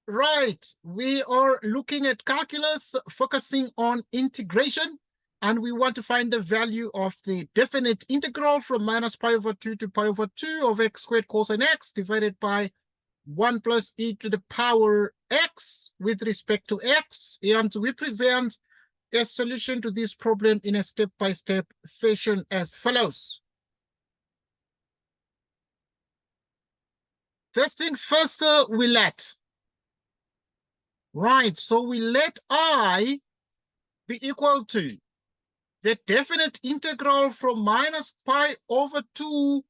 Right, we are looking at calculus, focusing on integration, and we want to find the value of the definite integral from minus pi over 2 to pi over 2 of x squared cosine x divided by 1 plus e to the power x with respect to x. And we present a solution to this problem in a step-by-step fashion as follows. First things first, we let. Right, so we let I be equal to the definite integral from minus pi over 2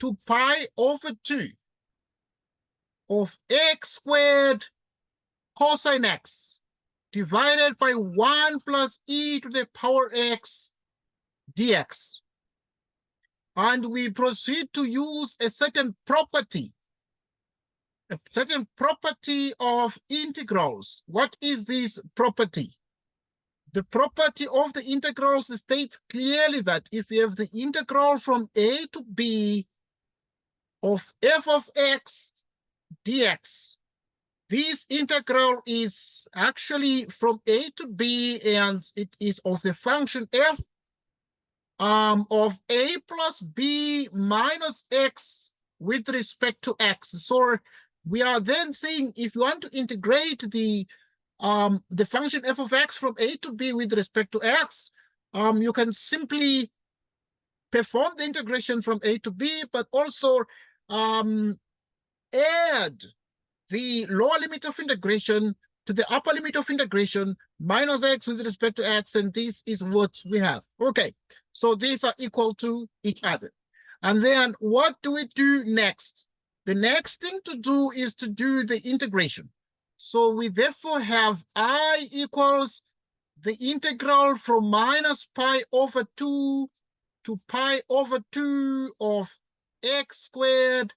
to pi over 2 of x squared cosine x divided by 1 plus e to the power x dx. And we proceed to use a certain property of integrals. What is this property? The property of the integrals states clearly that if you have the integral from a to b of f of x dx, this integral is actually from a to b, and it is of the function f of a plus b minus x with respect to x. So we are then saying if you want to integrate the function f of x from a to b with respect to x, you can simply perform the integration from a to b, but also add the lower limit of integration to the upper limit of integration minus x with respect to x, and this is what we have. Okay, so these are equal to each other. And then what do we do next? The next thing to do is to do the integration. So we therefore have I equals the integral from minus pi over 2 to pi over 2 of x squared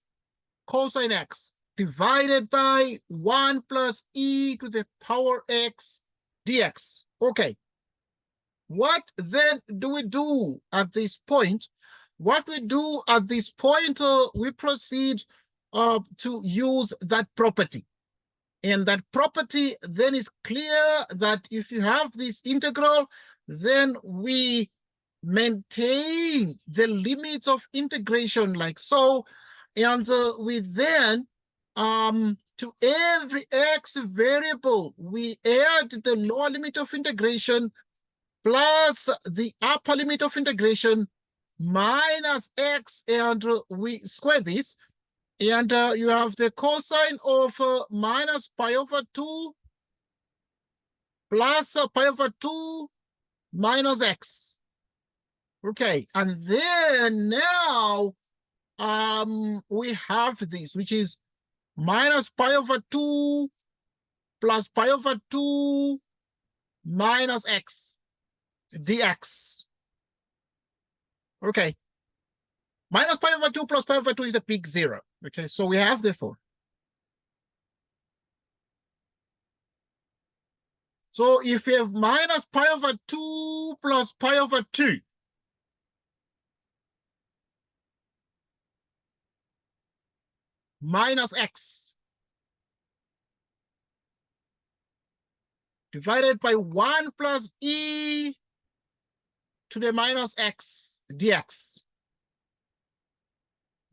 cosine x divided by 1 plus e to the power x dx. Okay, what then do we do at this point? What we do at this point, we proceed to use that property. And that property then is clear that if you have this integral, then we maintain the limits of integration like so. And we then, to every x variable, we add the lower limit of integration plus the upper limit of integration minus x, and we square this. And you have the cosine of minus pi over 2 plus pi over 2 minus x. Okay, and then now we have this, which is minus pi over 2 plus pi over 2 minus x dx. Okay, minus pi over 2 plus pi over 2 is a big zero. Okay, so we have therefore. So if you have minus pi over 2 plus pi over 2, minus x divided by 1 plus e to the minus x dx.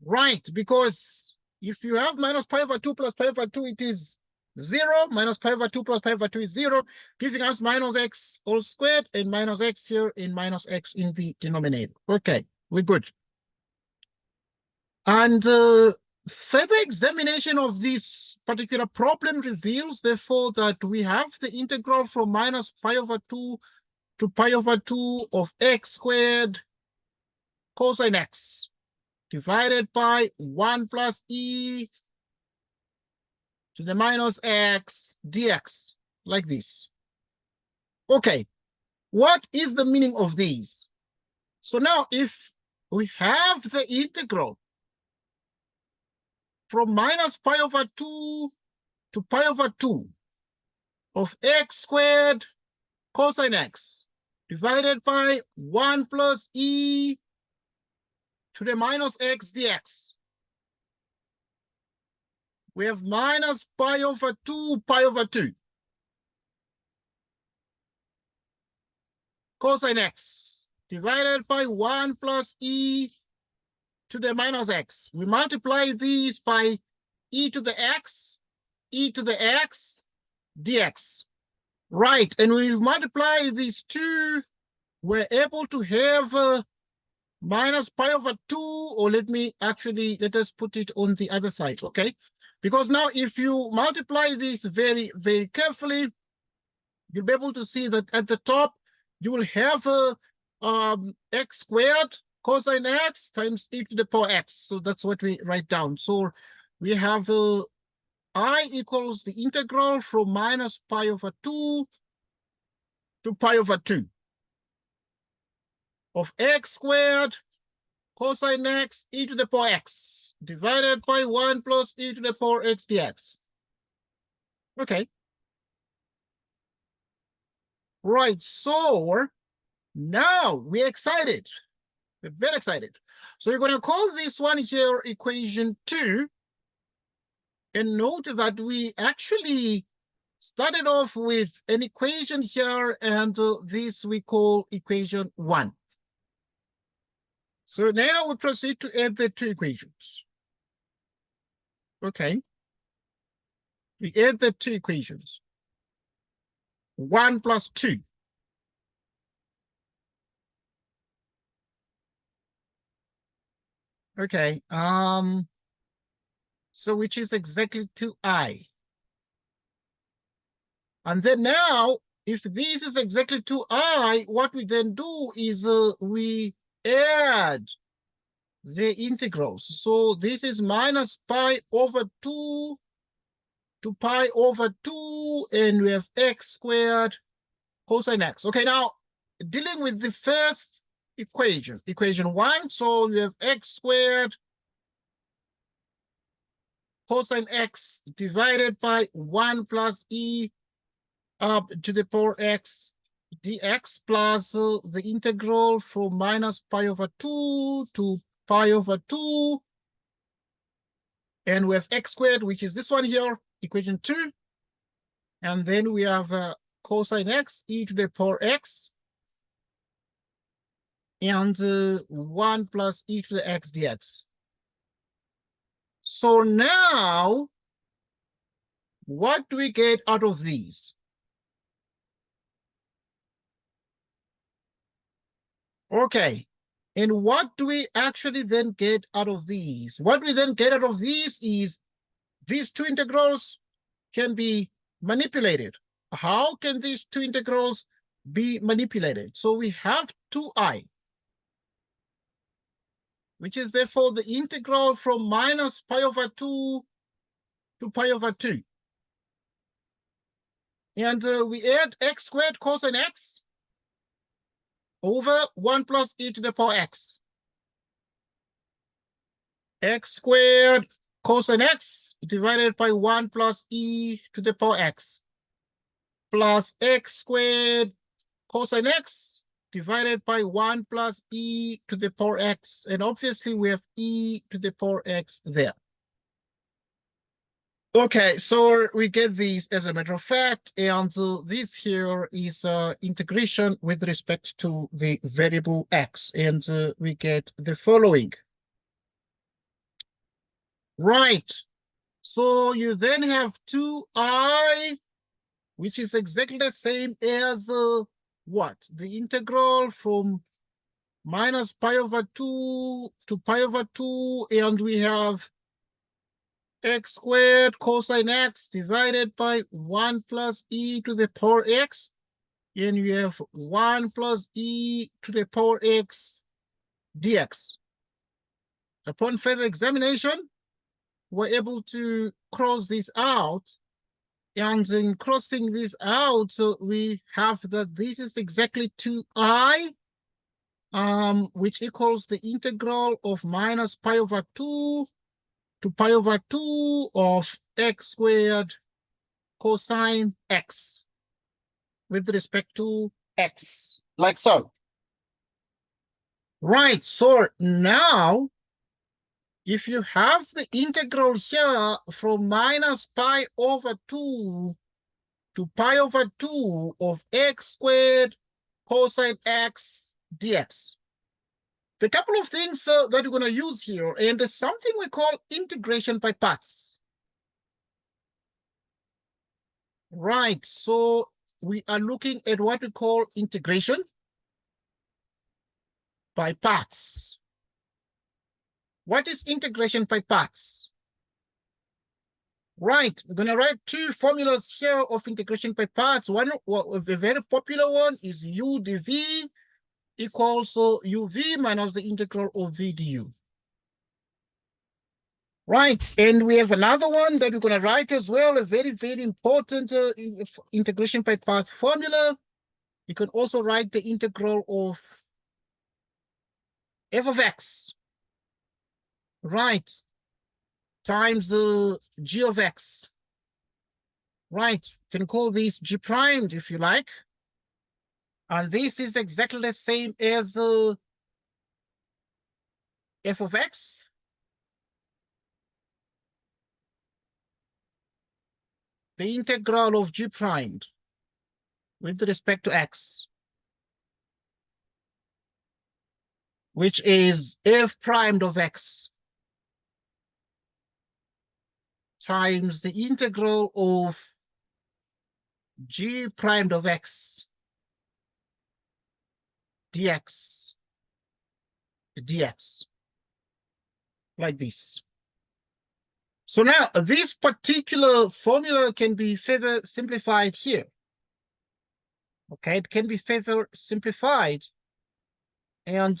Right, because if you have minus pi over 2 plus pi over 2, it is 0. Minus pi over 2 plus pi over 2 is 0, giving us minus x all squared and minus x here and minus x in the denominator. Okay, we're good. And further examination of this particular problem reveals, therefore, that we have the integral from minus pi over 2 to pi over 2 of x squared cosine x divided by 1 plus e to the minus x dx, like this. Okay, what is the meaning of these? So now if we have the integral from minus pi over 2 to pi over 2 of x squared cosine x divided by 1 plus e to the minus x dx, We have minus pi over 2, pi over 2. Cosine x divided by 1 plus e to the minus x. We multiply these by e to the x dx. Right, and when we multiply these two, we're able to have minus pi over 2, or let us put it on the other side, okay? Because now if you multiply this very, very carefully, you'll be able to see that at the top, you will have x squared cosine x times e to the power x. So that's what we write down. So we have I equals the integral from minus pi over 2 to pi over 2 of x squared cosine x e to the power x divided by 1 plus e to the power x dx. Okay. Right, so now we're excited. We're very excited. So you're going to call this one here equation 2. And note that we actually started off with an equation here, and this we call equation 1. So now we proceed to add the two equations. Okay. We add the two equations. 1 plus 2. Okay. So which is exactly 2i. And then now, if this is exactly 2i, what we then do is we add the integrals. So this is minus pi over 2 to pi over 2, and we have x squared cosine x. Okay, now dealing with the first equation, equation 1, so we have x squared cosine x divided by 1 plus e up to the power x dx plus the integral from minus pi over 2 to pi over 2. And we have x squared, which is this one here, equation 2. And then we have cosine x e to the power x and 1 plus e to the x dx. So now, what do we get out of these? Okay, and what do we actually then get out of these? What we then get out of these is these two integrals can be manipulated. How can these two integrals be manipulated? So we have 2i, which is therefore the integral from minus pi over 2 to pi over 2. And we add x squared cosine x over 1 plus e to the power x. X squared cosine x divided by 1 plus e to the power x plus x squared cosine x divided by 1 plus e to the power x. And obviously we have e to the power x there. Okay, so we get these as a matter of fact, and this here is integration with respect to the variable x, and we get the following. Right, so you then have 2i, which is exactly the same as what? The integral from minus pi over 2 to pi over 2, and we have x squared cosine x divided by 1 plus e to the power x, and you have 1 plus e to the power x dx. Upon further examination, we're able to cross this out, and in crossing this out, we have that this is exactly 2i, which equals the integral of minus pi over 2 to pi over 2 of x squared cosine x with respect to x, like so. Right, so now if you have the integral here from minus pi over 2 to pi over 2 of x squared cosine x dx. The couple of things that we're going to use here, and there's something we call integration by parts. Right, so we are looking at what we call integration by parts. What is integration by parts? Right, we're going to write two formulas here of integration by parts. One, a very popular one is u dv equals uv minus the integral of v du. Right, and we have another one that we're going to write as well, a very, very important integration by parts formula. You can also write the integral of f of x, right, times g of x. Right, you can call this g primed if you like. And this is exactly the same as f of x the integral of g primed with respect to x, which is f primed of x times the integral of g primed of x dx, like this. So now this particular formula can be further simplified here. Okay, it can be further simplified and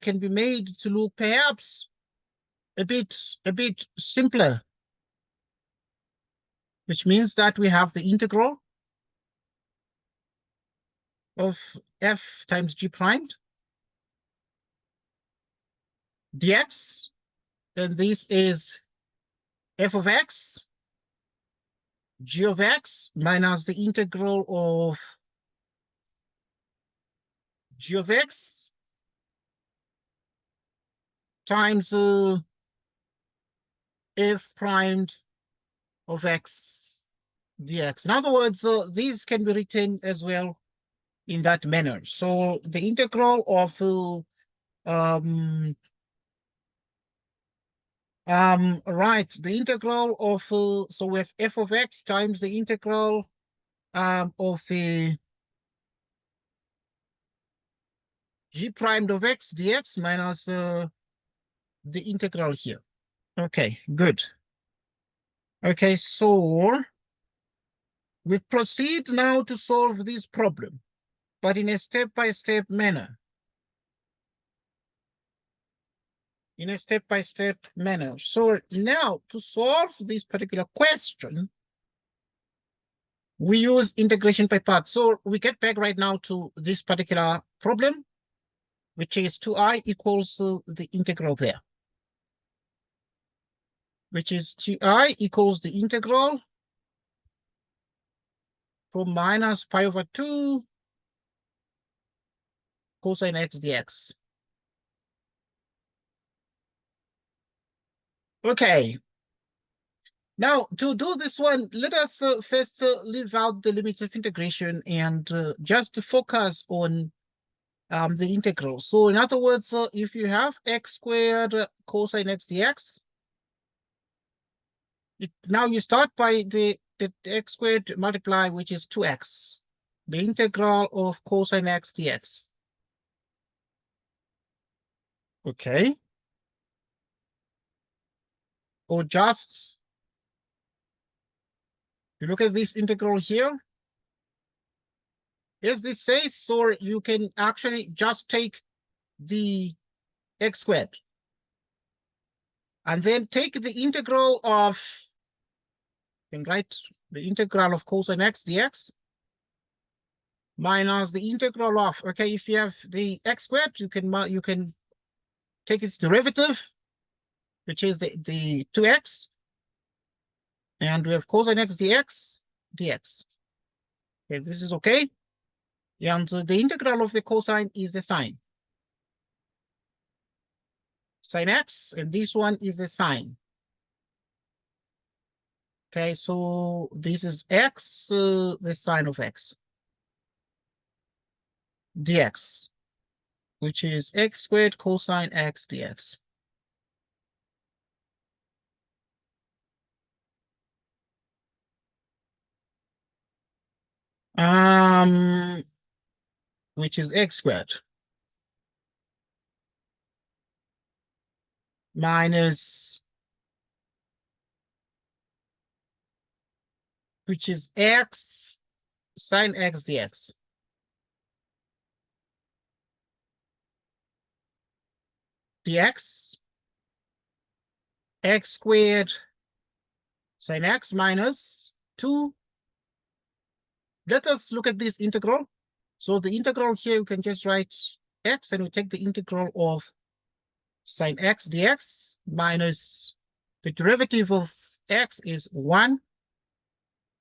can be made to look perhaps a bit simpler, which means that we have the integral of f times g primed dx, and this is f of x g of x minus the integral of g of x times f primed of x dx. In other words, these can be written as well in that manner. So the integral of right, the integral of so we have f of x times the integral of g primed of x dx minus the integral here. Okay, good. Okay, so we proceed now to solve this problem, but in a step-by-step manner. In a step-by-step manner. So now to solve this particular question, we use integration by parts. So we get back right now to this particular problem, which is 2i equals the integral there, which is 2i equals the integral from minus pi over 2 cosine x dx. Okay. Now, to do this one, let us first leave out the limits of integration and just focus on the integral. So in other words, if you have x squared cosine x dx, now you start by the x squared multiply, which is 2x, the integral of cosine x dx. Okay. Or just, you look at this integral here, as this says, so you can actually just take the x squared and then take the integral of, you can write the integral of cosine x dx minus the integral of, okay, if you have the x squared, you can take its derivative, which is the 2x, and we have cosine x dx. Okay, this is okay. And the integral of the cosine is the sine. sine x, and this one is the sine. Okay, so this is x, the sine of x, dx, which is x squared cosine x dx. Which is x squared minus, which is x sine x dx. Dx, x squared sine x minus 2. Let us look at this integral. So the integral here, you can just write x, and we take the integral of sine x dx minus the derivative of x is 1.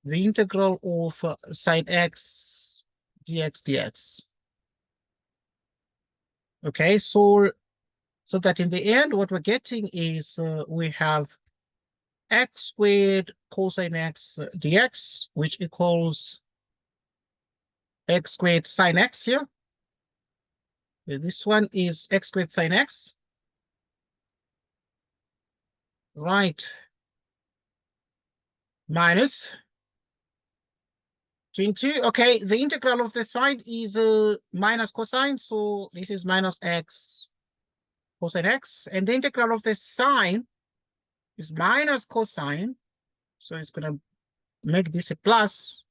The integral of sine x dx. Okay, so that in the end, what we're getting is we have x squared cosine x dx, which equals x squared sine x here. This one is x squared sine x. Right. Minus 22. Okay, the integral of the sine is minus cosine, so this is minus x cosine x. And the integral of the sine is minus cosine, so it's going to make this a plus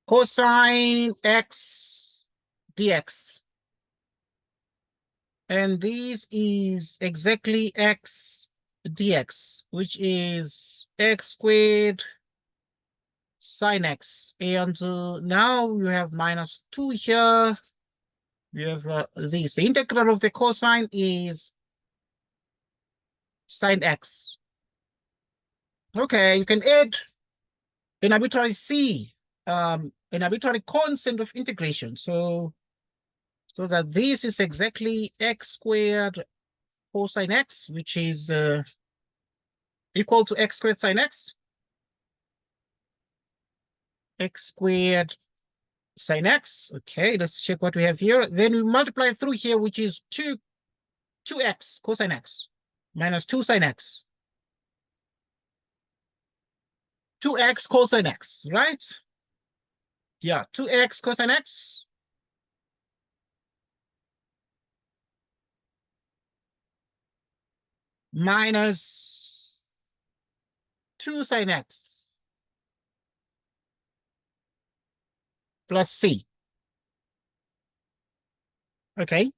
cosine x dx. And this is exactly x dx, which is x squared sine x. And now you have minus 2 here. You have this. The integral of the cosine is sine x. Okay, you can add an arbitrary c, an arbitrary constant of integration. So that this is exactly x squared cosine x, which is equal to x squared sine x. X squared sine x. Okay, let's check what we have here. Then we multiply through here, which is 2x cosine x minus 2 sine x. 2x cosine x, right? Yeah, 2x cosine x minus 2 sine x plus c. Okay.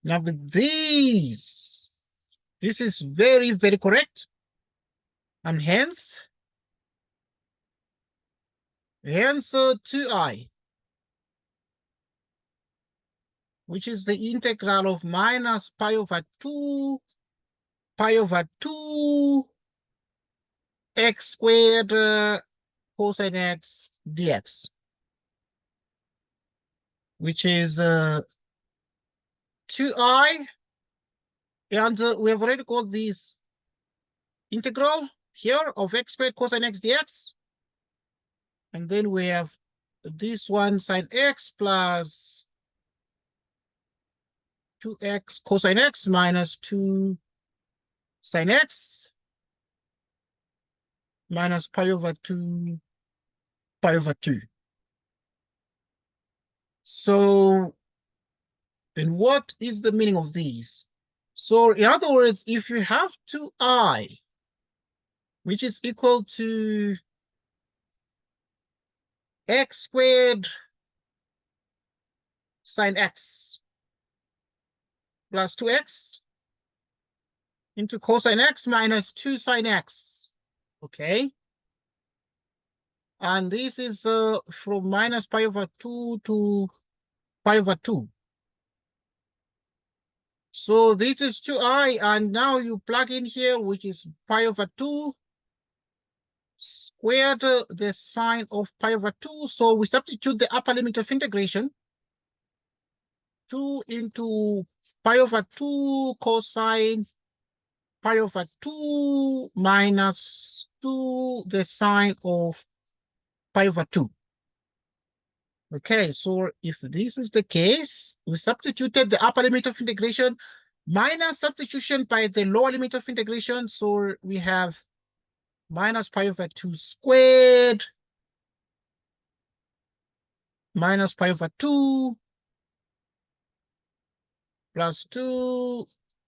Now with these, this is very, very correct. And hence 2i, which is the integral of minus pi over 2 x squared cosine x dx, which is 2i, and we have already got this integral here of x squared cosine x dx, and then we have this one sine x plus 2x cosine x minus 2 sine x minus pi over 2 pi over 2. So then what is the meaning of these? So in other words, if you have 2i, which is equal to x squared sine x plus 2x into cosine x minus 2 sine x, okay? And this is from minus pi over 2 to pi over 2. So this is 2i, and now you plug in here, which is pi over 2 squared the sine of pi over 2. So we substitute the upper limit of integration. 2 into pi over 2 cosine pi over 2 minus 2 the sine of pi over 2. Okay, so if this is the case, we substituted the upper limit of integration minus substitution by the lower limit of integration. So we have minus pi over 2 squared minus pi over 2 plus 2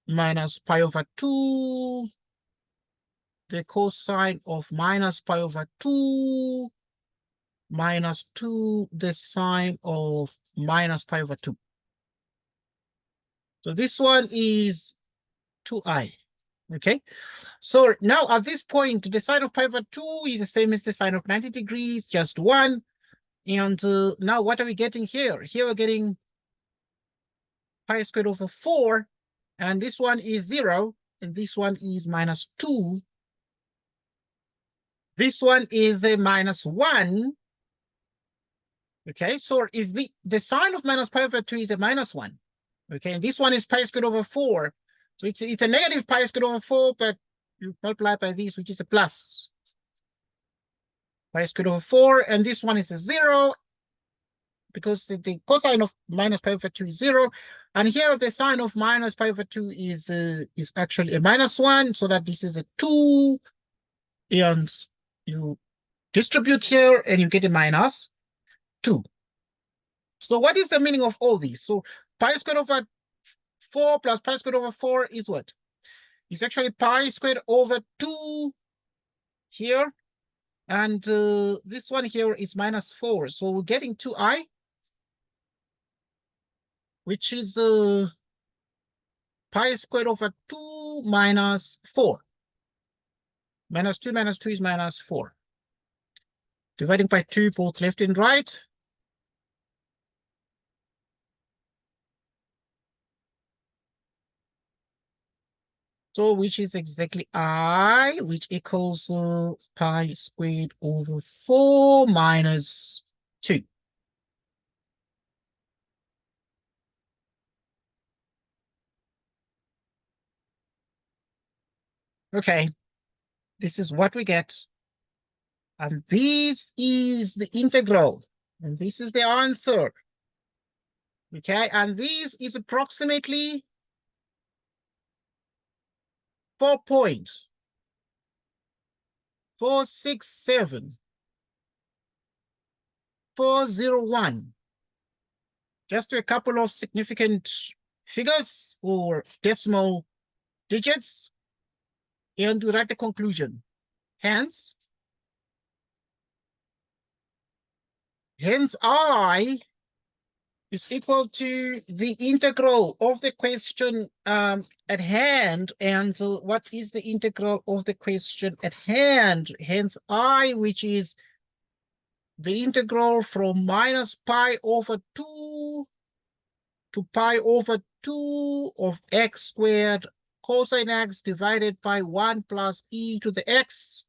minus pi over 2, the cosine of minus pi over 2 minus 2, the sine of minus pi over 2. So this one is 2i, okay? So now at this point, the sine of pi over 2 is the same as the sine of 90 degrees, just 1. And now what are we getting here? Here we're getting pi squared over 4, and this one is 0, and this one is minus 2. This one is a minus 1. Okay, so if the sine of minus pi over 2 is a minus 1, okay, and this one is pi squared over 4, so it's a negative pi squared over 4, but you multiply by this, which is a plus pi squared over 4, and this one is a 0, because the cosine of minus pi over 2 is 0, and here the sine of minus pi over 2 is actually a minus 1, so that this is a 2, and you distribute here, and you get a minus 2. So what is the meaning of all these? So pi squared over 4 plus pi squared over 4 is what? It's actually pi squared over 2 here. And this one here is minus 4. So we're getting 2i, which is pi squared over 2 minus 4. Minus 2 is minus 4. Dividing by 2, both left and right. So which is exactly I, which equals pi squared over 4 minus 2. Okay, this is what we get. And this is the integral. And this is the answer. Okay, and this is approximately 4.467.401. Just a couple of significant figures or decimal digits, and we write the conclusion. Hence I is equal to the integral of the question at hand. And what is the integral of the question at hand? Hence I, which is the integral from minus pi over 2 to pi over 2 of x squared cosine x divided by 1 plus e to the x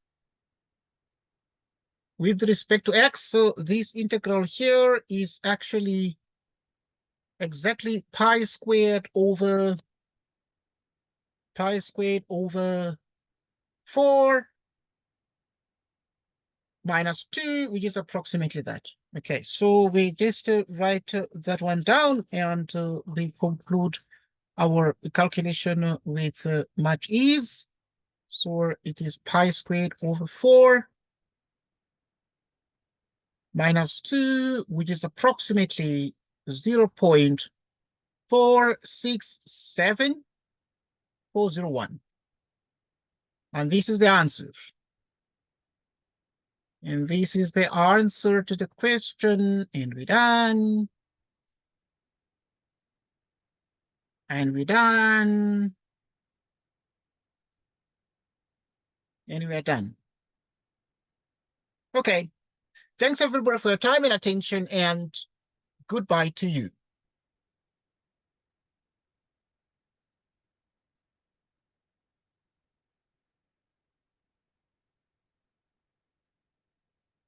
with respect to x. So this integral here is actually exactly pi squared over 4 minus 2, which is approximately that. Okay, so we just write that one down, and we conclude our calculation with much ease. So it is pi squared over 4 minus 2, which is approximately 0.467401. And this is the answer. And this is the answer to the question, and we're done. And we're done. And we're done. Okay. Thanks everybody for your time and attention, and goodbye to you.